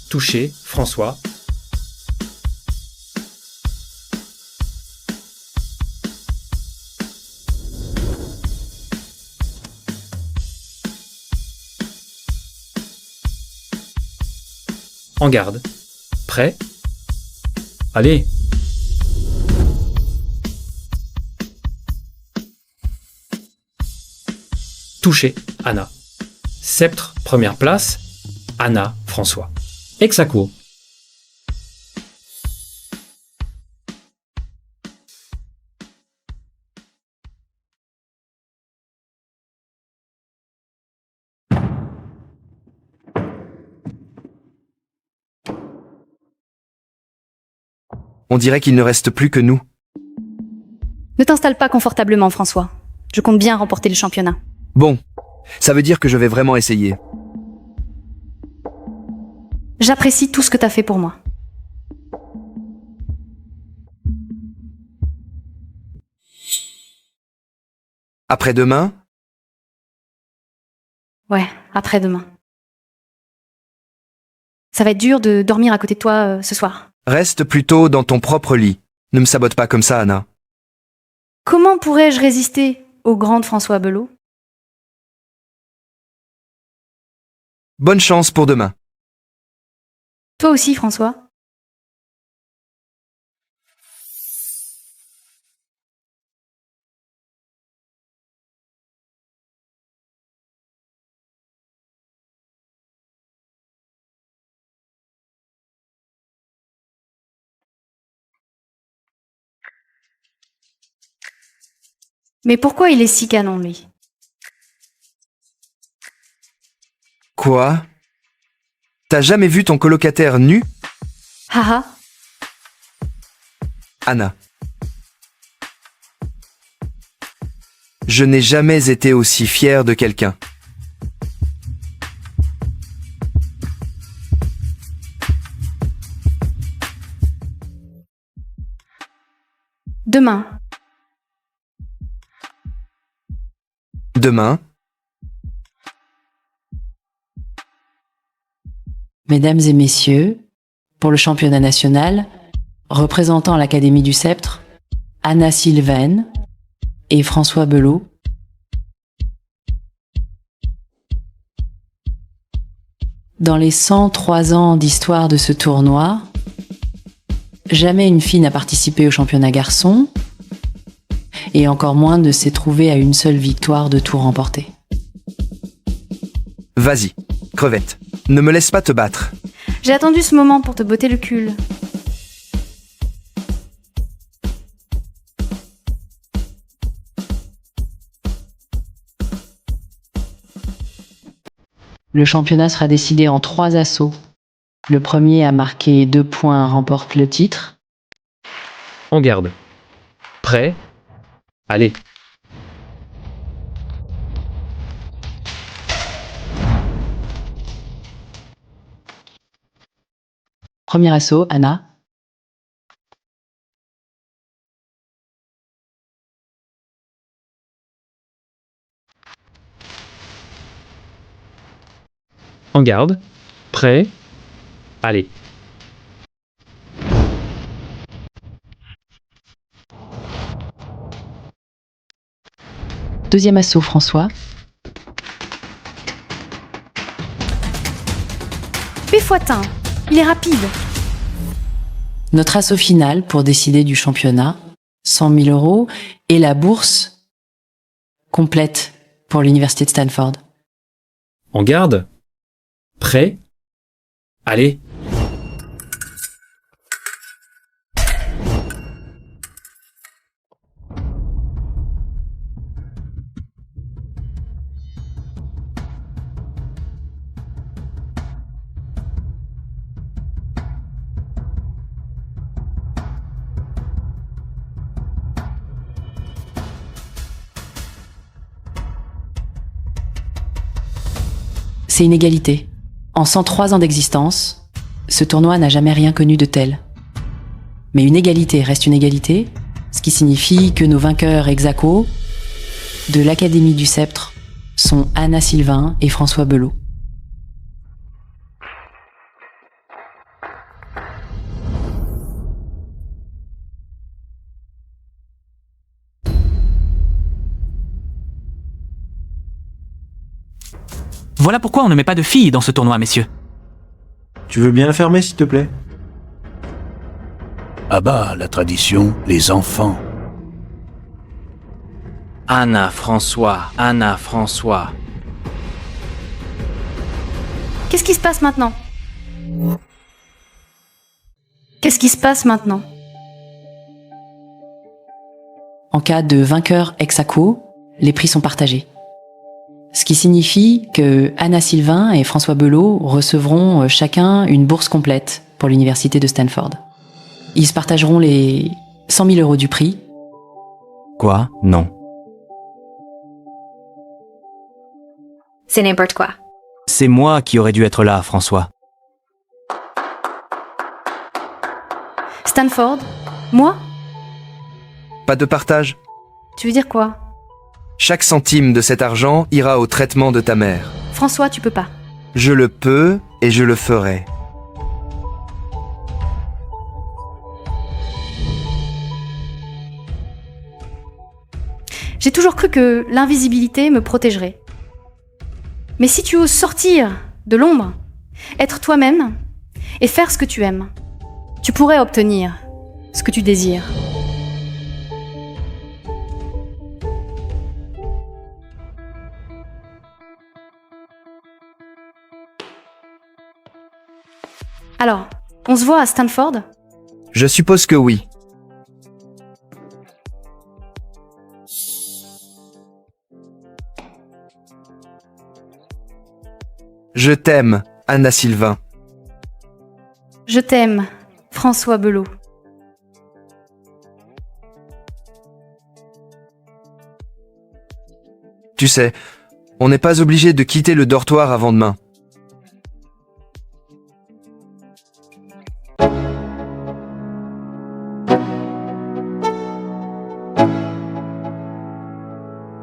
Touché, François. En garde. Prêt? Allez. Touché, Anna. Sceptre, première place. Anna, François. Ex aequo. On dirait qu'il ne reste plus que nous. Ne t'installe pas confortablement, François. Je compte bien remporter le championnat. Bon, ça veut dire que je vais vraiment essayer. J'apprécie tout ce que t'as fait pour moi. Après-demain? Ouais, après-demain. Ça va être dur de dormir à côté de toi ce soir. Reste plutôt dans ton propre lit. Ne me sabote pas comme ça, Anna. Comment pourrais-je résister au grand François Belot? Bonne chance pour demain. Toi aussi, François. Mais pourquoi il est si canon, lui? Quoi? T'as jamais vu ton colocataire nu? Haha. Anna. Je n'ai jamais été aussi fier de quelqu'un. Demain. Demain. Mesdames et messieurs, pour le championnat national, représentant l'Académie du Sceptre, Anna Sylvain et François Belot. Dans les 103 ans d'histoire de ce tournoi, jamais une fille n'a participé au championnat garçon, et encore moins ne s'est trouvée à une seule victoire de tout remporter. Vas-y, crevette. Ne me laisse pas te battre. J'ai attendu ce moment pour te botter le cul. Le championnat sera décidé en 3 assauts. Le premier à marquer 2 points remporte le titre. En garde. Prêt? Allez. Premier assaut, Anna. En garde. Prêt? Allez. Deuxième assaut, François. Confoitin. Il est rapide. Notre assaut final pour décider du championnat, 100 000 euros, et la bourse complète pour l'université de Stanford. En garde. Prêt. Allez. C'est une égalité. En 103 ans d'existence, ce tournoi n'a jamais rien connu de tel. Mais une égalité reste une égalité, ce qui signifie que nos vainqueurs ex aequo de l'Académie du Sceptre sont Anna Sylvain et François Belot. Voilà pourquoi on ne met pas de filles dans ce tournoi, messieurs. Tu veux bien la fermer, s'il te plaît? Ah bah, la tradition, les enfants. Anna François, Anna François. Qu'est-ce qui se passe maintenant? Qu'est-ce qui se passe maintenant? En cas de vainqueur ex aequo, les prix sont partagés. Ce qui signifie que Anna Sylvain et François Belot recevront chacun une bourse complète pour l'université de Stanford. Ils se partageront les 100 000 euros du prix. Quoi? Non. C'est n'importe quoi. C'est moi qui aurais dû être là, François. Stanford? Moi? Pas de partage. Tu veux dire quoi? Chaque centime de cet argent ira au traitement de ta mère. François, tu peux pas. Je le peux et je le ferai. J'ai toujours cru que l'invisibilité me protégerait. Mais si tu oses sortir de l'ombre, être toi-même et faire ce que tu aimes, tu pourrais obtenir ce que tu désires. Alors, on se voit à Stanford? Je suppose que oui. Je t'aime, Anna Sylvain. Je t'aime, François Belot. Tu sais, on n'est pas obligé de quitter le dortoir avant demain.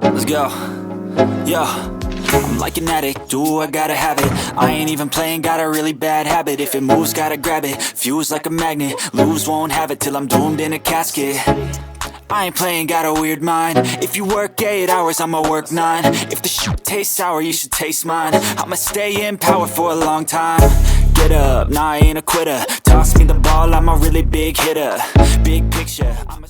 Let's go. Yo, I'm like an addict, do I gotta have it. I ain't even playing, got a really bad habit. If it moves, gotta grab it, fuse like a magnet. Lose, won't have it till I'm doomed in a casket. I ain't playing, got a weird mind. If you work 8 hours, I'ma work 9. If the shit tastes sour, you should taste mine. I'ma stay in power for a long time. Get up, nah, I ain't a quitter. Toss me the ball, I'm a really big hitter. Big picture, I'm a